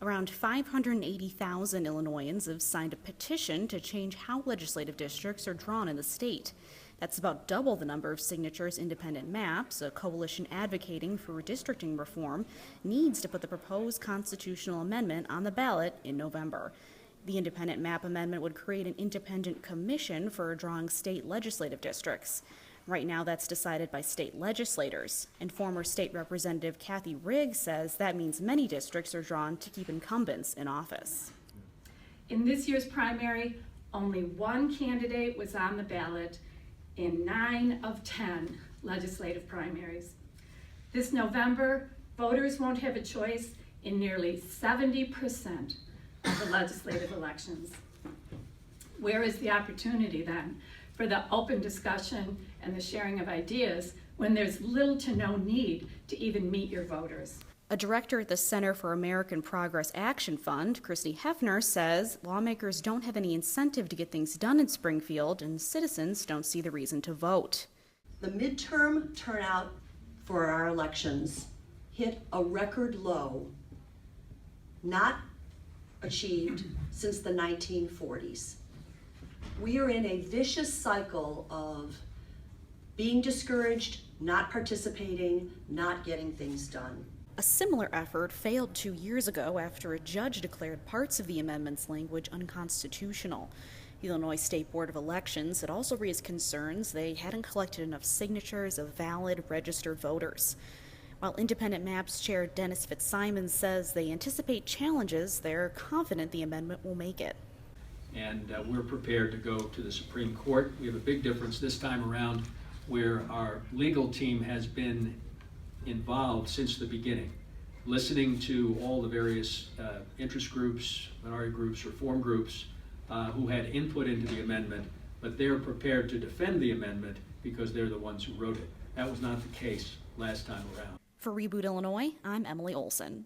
Around 580,000 Illinoisans have signed a petition to change how legislative districts are drawn in the state. That's about double the number of signatures Independent Maps, a coalition advocating for redistricting reform, needs to put the proposed constitutional amendment on the ballot in November. The Independent Map amendment would create an independent commission for drawing state legislative districts. Right now, that's decided by state legislators, and former state representative Kathy Riggs says that means many districts are drawn to keep incumbents in office. In this year's primary, only one candidate was on the ballot in 9 of 10 legislative primaries. This November, voters won't have a choice in nearly 70% of the legislative elections. Where is the opportunity then for the open discussion and the sharing of ideas when there's little to no need to even meet your voters? A director at the Center for American Progress Action Fund, Christy Hefner, says lawmakers don't have any incentive to get things done in Springfield, and citizens don't see the reason to vote. The midterm turnout for our elections hit a record low, not achieved since the 1940s. We are in a vicious cycle of being discouraged, not participating, not getting things done. A similar effort failed 2 years ago after a judge declared parts of the amendment's language unconstitutional. The Illinois State Board of Elections had also raised concerns they hadn't collected enough signatures of valid registered voters. While Independent Maps Chair Dennis Fitzsimons says they anticipate challenges, they're confident the amendment will make it. And we're prepared to go to the Supreme Court. We have a big difference this time around where our legal team has been involved since the beginning, listening to all the various interest groups, minority groups, reform groups who had input into the amendment, but they're prepared to defend the amendment because they're the ones who wrote it. That was not the case last time around. For Reboot Illinois, I'm Emily Olson.